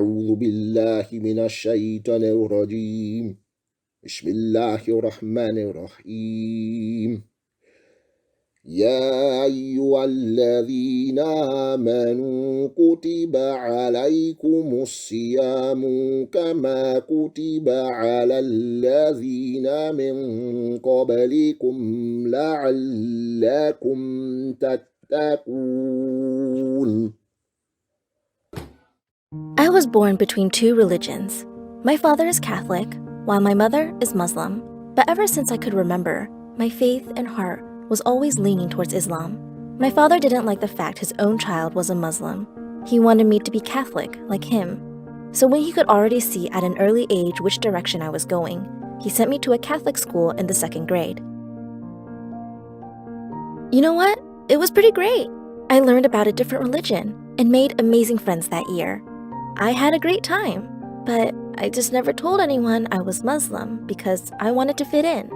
أعوذ بالله من الشيطان الرجيم بسم الله الرحمن الرحيم يا أيها الذين آمنوا كتب عليكم الصيام كما كتب على الذين من قبلكم لعلكم تتقون. I was born between two religions. My father is Catholic, while my mother is Muslim. But ever since I could remember, my faith and heart was always leaning towards Islam. My father didn't like the fact his own child was a Muslim. He wanted me to be Catholic, like him. So when he could already see at an early age which direction I was going, he sent me to a Catholic school in the 2nd grade. You know what? It was pretty great. I learned about a different religion and made amazing friends that year. I had a great time, but I just never told anyone I was Muslim because I wanted to fit in.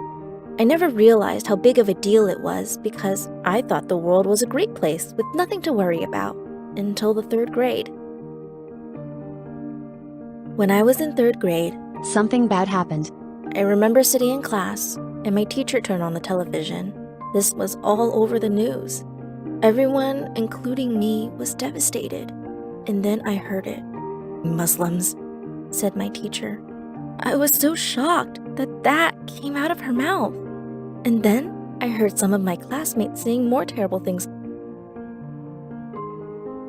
I never realized how big of a deal it was because I thought the world was a great place with nothing to worry about until the 3rd grade. When I was in 3rd grade, something bad happened. I remember sitting in class and my teacher turned on the television. This was all over the news. Everyone, including me, was devastated. And then I heard it. Muslims, said my teacher. I was so shocked that came out of her mouth. And then I heard some of my classmates saying more terrible things.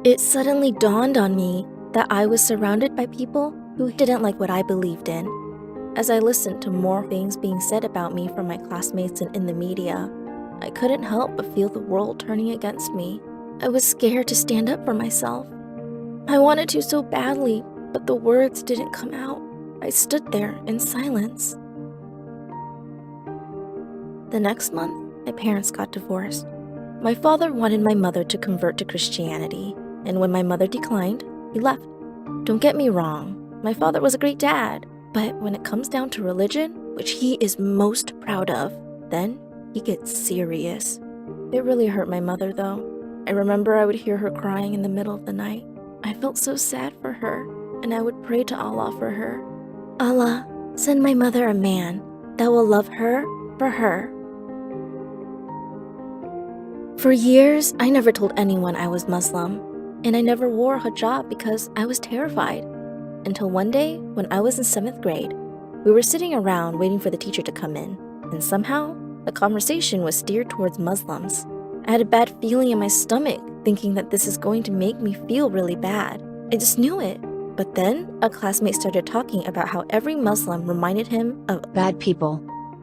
It suddenly dawned on me that I was surrounded by people who didn't like what I believed in. As I listened to more things being said about me from my classmates and in the media, I couldn't help but feel the world turning against me. I was scared to stand up for myself. I wanted to so badly, but the words didn't come out. I stood there in silence. The next month, my parents got divorced. My father wanted my mother to convert to Christianity, and when my mother declined, he left. Don't get me wrong, my father was a great dad, but when it comes down to religion, which he is most proud of, then he gets serious. It really hurt my mother though. I remember I would hear her crying in the middle of the night. I felt so sad for her, and I would pray to Allah for her. Allah, send my mother a man that will love her for her. For years, I never told anyone I was Muslim, and I never wore a hijab because I was terrified. Until one day, when I was in 7th grade, we were sitting around waiting for the teacher to come in, and somehow, the conversation was steered towards Muslims. I had a bad feeling in my stomach, thinking that this is going to make me feel really bad. I just knew it. But then, a classmate started talking about how every Muslim reminded him of Bad people.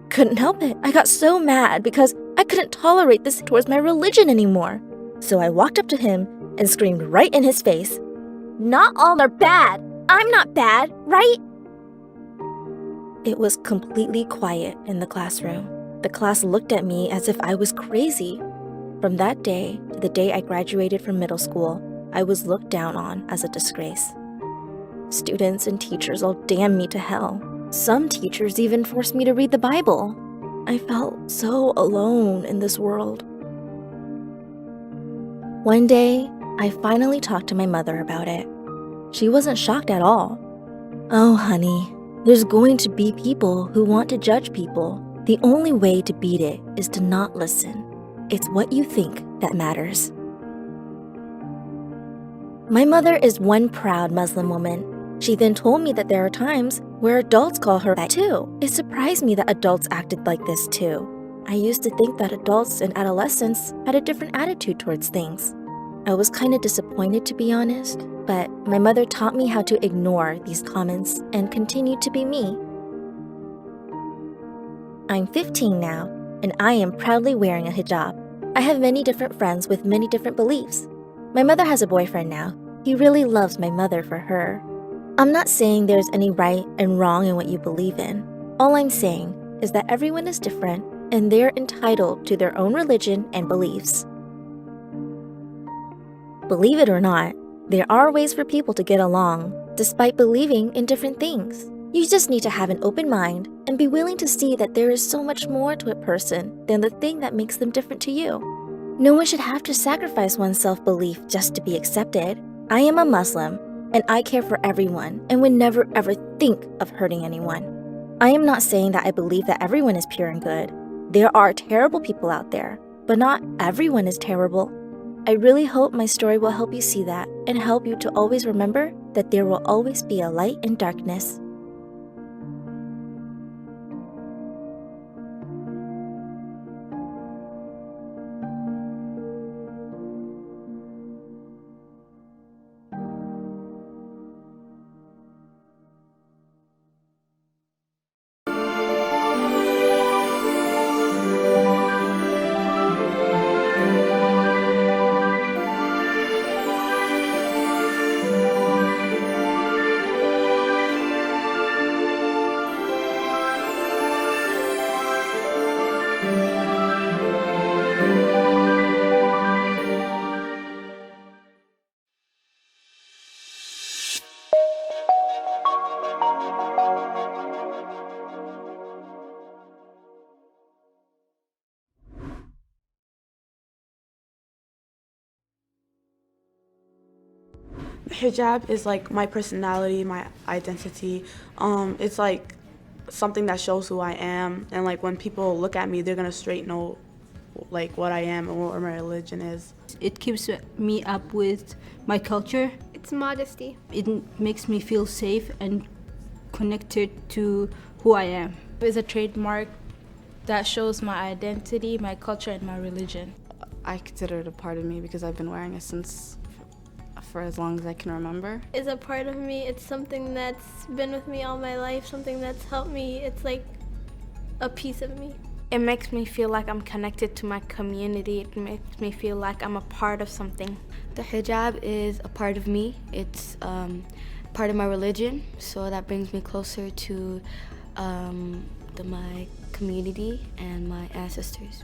Couldn't help it. I got so mad because I couldn't tolerate this towards my religion anymore. So I walked up to him and screamed right in his face, "Not all are bad. I'm not bad, right?" It was completely quiet in the classroom. The class looked at me as if I was crazy. From that day to the day I graduated from middle school, I was looked down on as a disgrace. Students and teachers all damned me to hell. Some teachers even forced me to read the Bible. I felt so alone in this world. One day, I finally talked to my mother about it. She wasn't shocked at all. "Oh, honey, there's going to be people who want to judge people. The only way to beat it is to not listen. It's what you think that matters." My mother is one proud Muslim woman. She then told me that there are times where adults call her that too. It surprised me that adults acted like this too. I used to think that adults and adolescents had a different attitude towards things. I was kind of disappointed, to be honest, but my mother taught me how to ignore these comments and continue to be me. I'm 15 now, and I am proudly wearing a hijab. I have many different friends with many different beliefs. My mother has a boyfriend now. He really loves my mother for her. I'm not saying there's any right and wrong in what you believe in. All I'm saying is that everyone is different and they're entitled to their own religion and beliefs. Believe it or not, there are ways for people to get along despite believing in different things. You just need to have an open mind and be willing to see that there is so much more to a person than the thing that makes them different to you. No one should have to sacrifice one's self-belief just to be accepted. I am a Muslim, and I care for everyone and would never ever think of hurting anyone. I am not saying that I believe that everyone is pure and good. There are terrible people out there, but not everyone is terrible. I really hope my story will help you see that and help you to always remember that there will always be a light in darkness. Hijab is like my personality, my identity. It's like something that shows who I am, and like when people look at me, they're gonna straight know like what I am and what my religion is. It keeps me up with my culture. It's modesty. It makes me feel safe and connected to who I am. It's a trademark that shows my identity, my culture, and my religion. I consider it a part of me because I've been wearing it for as long as I can remember. It's a part of me. It's something that's been with me all my life, something that's helped me. It's like a piece of me. It makes me feel like I'm connected to my community. It makes me feel like I'm a part of something. The hijab is a part of me. It's part of my religion, so that brings me closer to my community and my ancestors.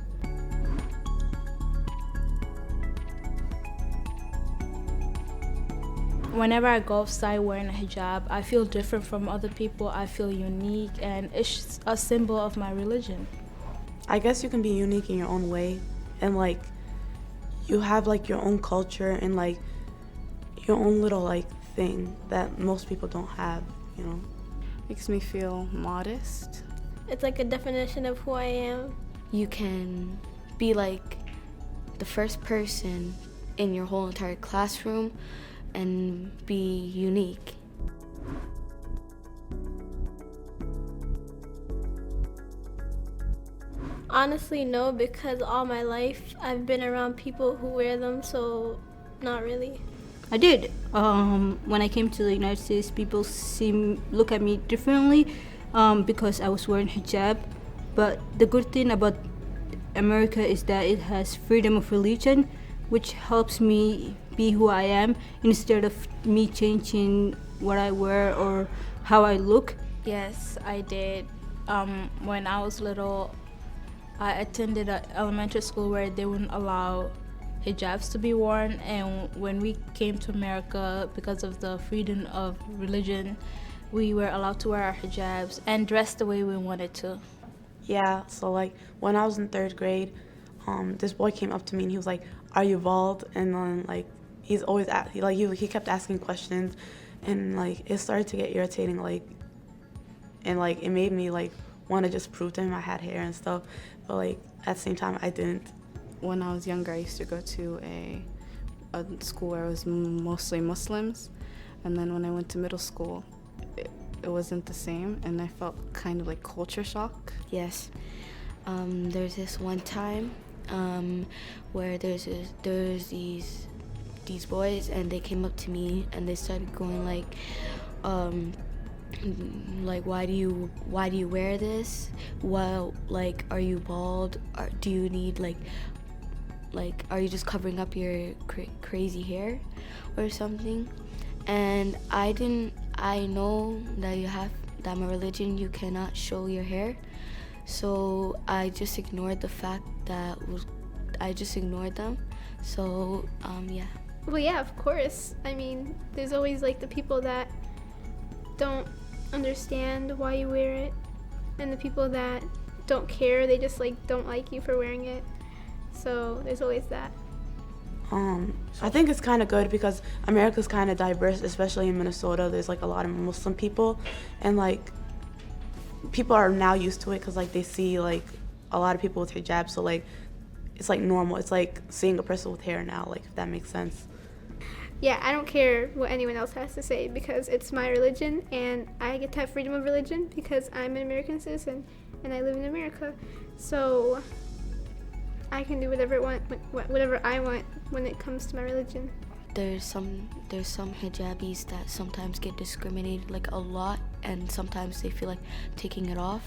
Whenever I go outside wearing a hijab, I feel different from other people. I feel unique, and it's a symbol of my religion. I guess you can be unique in your own way, and like you have like your own culture and like your own little like thing that most people don't have, you know. Makes me feel modest. It's like a definition of who I am. You can be like the first person in your whole entire classroom and be unique. Honestly, no, because all my life I've been around people who wear them, so not really. I did. When I came to the United States, people look at me differently because I was wearing hijab. But the good thing about America is that it has freedom of religion, which helps me be who I am instead of me changing what I wear or how I look. Yes, I did. When I was little, I attended an elementary school where they wouldn't allow hijabs to be worn, and when we came to America, because of the freedom of religion, we were allowed to wear our hijabs and dress the way we wanted to. Yeah, so like when I was in 3rd grade, this boy came up to me and he was like, "Are you bald?" And then like he's always he kept asking questions, and like it started to get irritating, like, and like it made me like want to just prove to him I had hair and stuff, but like at the same time I didn't. When I was younger, I used to go to a school where it was mostly Muslims, and then when I went to middle school, it wasn't the same, and I felt kind of like culture shock. Yes. There's this one time where there's these boys, and they came up to me and they started going like why do you wear this? Well, like, are you bald? Or do you need like are you just covering up your crazy hair or something? And I know that my religion, you cannot show your hair, so I just ignored the fact I just ignored them. So yeah. Well, yeah, of course. I mean, there's always like the people that don't understand why you wear it, and the people that don't care, they just like don't like you for wearing it. So there's always that. I think it's kind of good because America's kind of diverse, especially in Minnesota. There's like a lot of Muslim people, and like people are now used to it because like they see like a lot of people with hijab, so like it's like normal. It's like seeing a person with hair now, like if that makes sense. Yeah, I don't care what anyone else has to say because it's my religion and I get to have freedom of religion because I'm an American citizen and I live in America. So I can do whatever I want when it comes to my religion. There's some hijabis that sometimes get discriminated like a lot, and sometimes they feel like taking it off.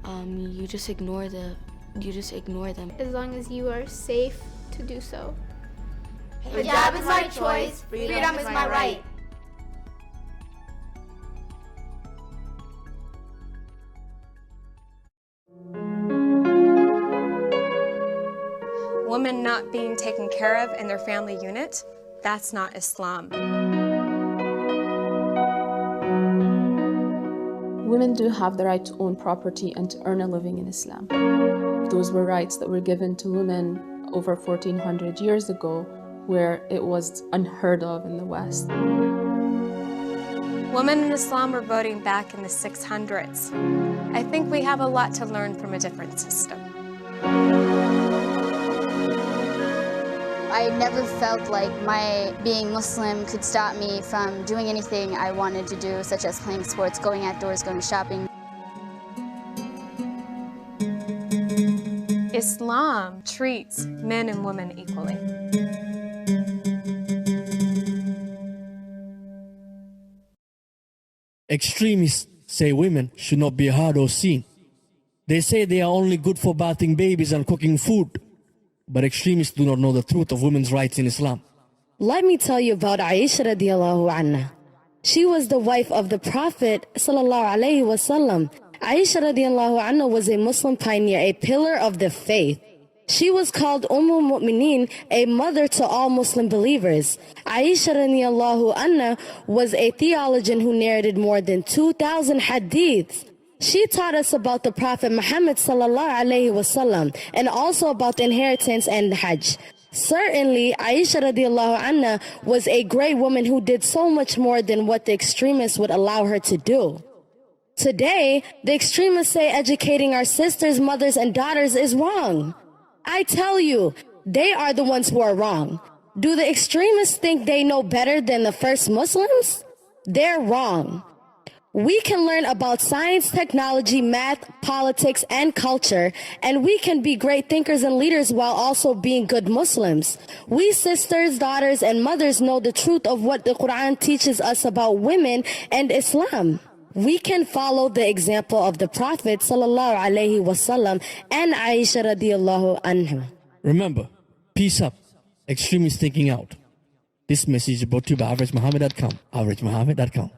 You just ignore them. As long as you are safe to do so. Hijab is my choice, freedom is my right. Women not being taken care of in their family unit, that's not Islam. Women do have the right to own property and to earn a living in Islam. Those were rights that were given to women over 1400 years ago, where it was unheard of in the West. Women in Islam were voting back in the 600s. I think we have a lot to learn from a different system. I never felt like my being Muslim could stop me from doing anything I wanted to do, such as playing sports, going outdoors, going shopping. Islam treats men and women equally. Extremists say women should not be heard or seen. They say they are only good for bathing babies and cooking food. But extremists do not know the truth of women's rights in Islam. Let me tell you about Aisha radiallahu anha. She was the wife of the Prophet sallallahu alaihi wasallam. Aisha radiallahu anha was a Muslim pioneer, a pillar of the faith. She was called Mu'mineen, a mother to all Muslim believers. Aisha radiallahu anha was a theologian who narrated more than 2,000 hadiths. She taught us about the Prophet Mohamed sallallahu alaihi wasallam and also about the inheritance and the Hajj. Certainly, Aisha radiallahu anha was a great woman who did so much more than what the extremists would allow her to do. Today, the extremists say educating our sisters, mothers, and daughters is wrong. I tell you, they are the ones who are wrong. Do the extremists think they know better than the first Muslims? They're wrong. We can learn about science, technology, math, politics, and culture, and we can be great thinkers and leaders while also being good Muslims. We sisters, daughters, and mothers know the truth of what the Quran teaches us about women and Islam. We can follow the example of the Prophet sallallahu alaihi wasallam and Aisha radiallahu anha. Remember, peace up, extremists thinking out. This message is brought to you by AverageMohamed.com. AverageMohamed.com.